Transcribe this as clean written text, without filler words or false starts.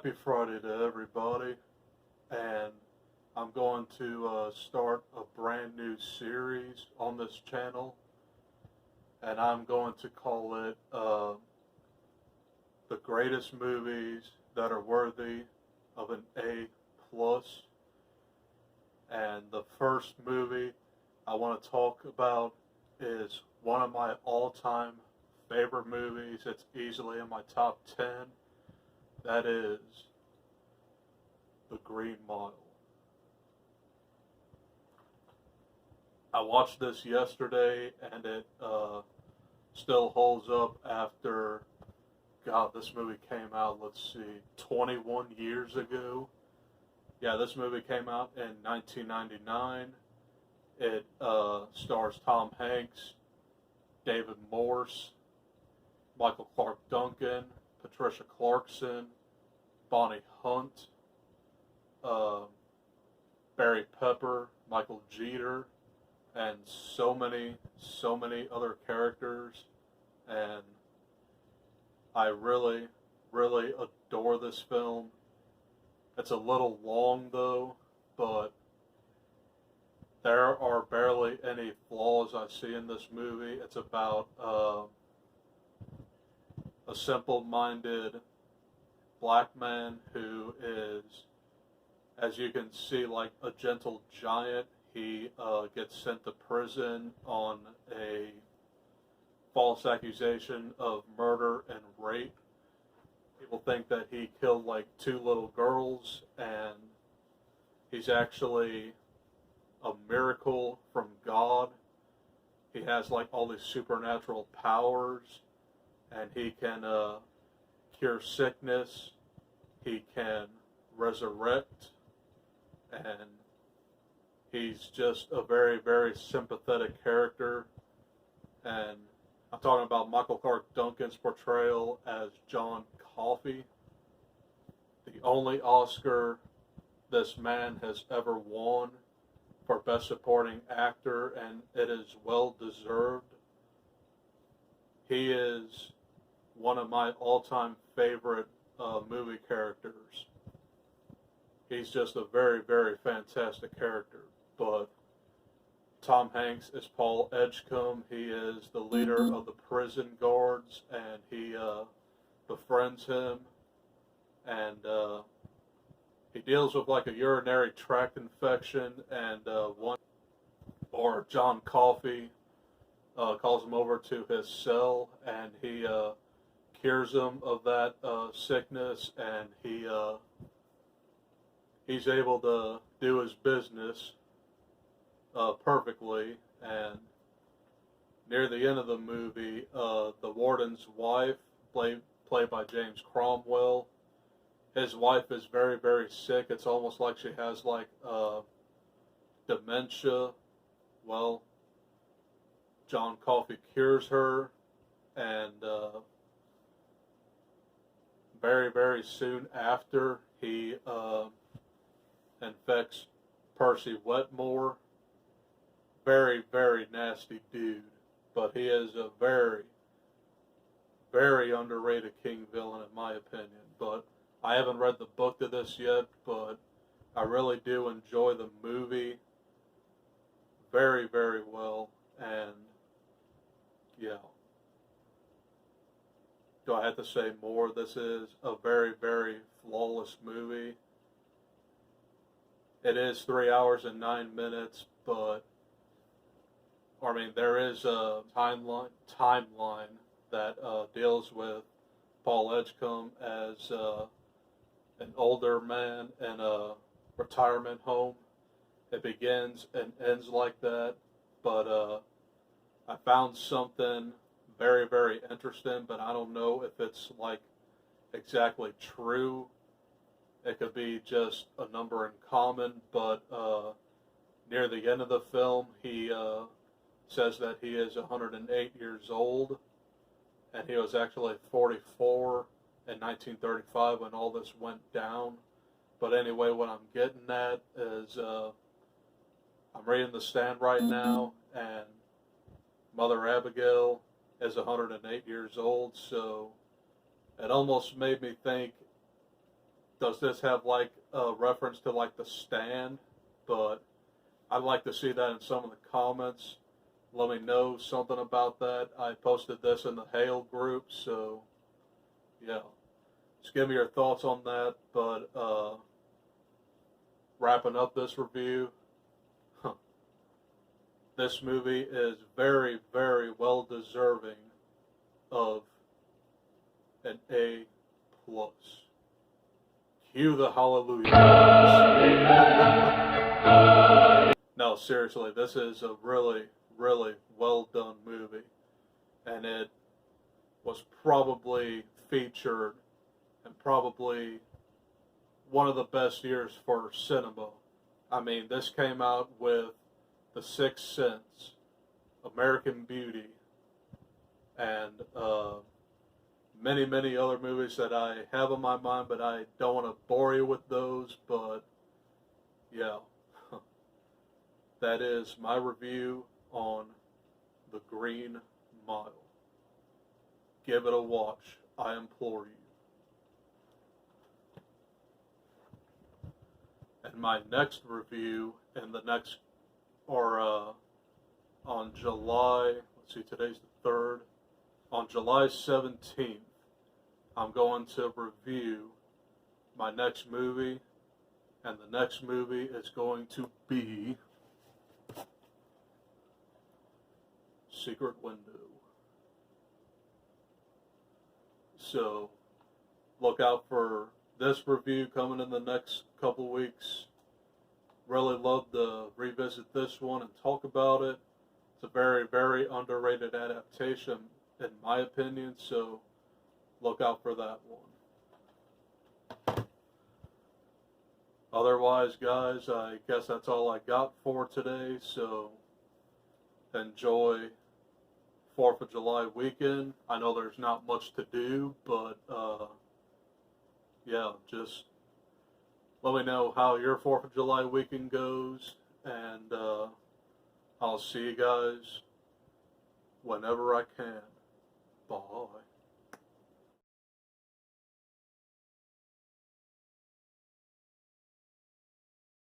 Happy Friday to everybody, and I'm going to start a brand new series on this channel, and I'm going to call it The Greatest Movies That Are Worthy of an A+. And the first movie I want to talk about is one of my all-time favorite movies. It's easily in my top 10. That is The Green Mile. I watched this yesterday, and it still holds up after, God, this movie came out, let's see, 21 years ago. Yeah, this movie came out in 1999. It stars Tom Hanks, David Morse, Michael Clarke Duncan, Patricia Clarkson, Bonnie Hunt, Barry Pepper, Michael Jeter, and so many other characters. And I really adore this film. It's a little long though, but there are barely any flaws I see in this movie. It's about a simple-minded black man who is, as you can see, like a gentle giant. He gets sent to prison on a false accusation of murder and rape. People think that he killed like 2 little girls, and he's actually a miracle from God. He has like all these supernatural powers, and he can cure sickness, he can resurrect, and he's just a very sympathetic character. And I'm talking about Michael Clarke Duncan's portrayal as John Coffey, the only Oscar this man has ever won for Best Supporting Actor, and it is well deserved. He is one of my all-time favorite movie characters. He's just a very fantastic character. But Tom Hanks is Paul Edgecombe. He is the leader of the prison guards, and he befriends him, and he deals with like a urinary tract infection, and John Coffey calls him over to his cell, and he cures him of that sickness, and he's able to do his business perfectly. And near the end of the movie, the warden's wife, played by James Cromwell, his wife is very sick. It's almost like she has like dementia. Well, John Coffey cures her, and very soon after, he infects Percy Wetmore. Very nasty dude, but he is a very underrated king villain in my opinion. But I haven't read the book to this yet, but I really do enjoy the movie very well. And yeah, do I have to say more? This is a very flawless movie. It is 3 hours and 9 minutes, but I mean, there is a timeline that deals with Paul Edgecombe as an older man in a retirement home. It begins and ends like that, but I found something very interesting, but I don't know if it's like exactly true. It could be just a number in common, but near the end of the film, he says that he is 108 years old, and he was actually 44 in 1935 when all this went down. But anyway, what I'm getting at is I'm reading The Stand right now, and Mother Abigail is 108 years old, so it almost made me think does this have like a reference to like The Stand? But I'd like to see that in some of the comments. Let me know something about that. I posted this in the Hail group, so yeah. Just give me your thoughts on that. But wrapping up this review, this movie is very, very well deserving of an A+. Cue the hallelujah. No, seriously, this is a really, really well done movie. And it was probably featured and probably one of the best years for cinema. I mean, this came out with The Sixth Sense, American Beauty, and many, many other movies that I have on my mind, but I don't want to bore you with those. But yeah, that is my review on The Green Mile. Give it a watch, I implore you. And my next review and the next, or on July, let's see, today's the 3rd. On July 17th, I'm going to review my next movie, and the next movie is going to be Secret Window. So, look out for this review coming in the next couple weeks. Really love to revisit this one and talk about it. It's a very, very underrated adaptation, in my opinion, so look out for that one. Otherwise, guys, I guess that's all I got for today, so enjoy 4th of July weekend. I know there's not much to do, but yeah, just let me know how your 4th of July weekend goes, and I'll see you guys whenever I can. Bye.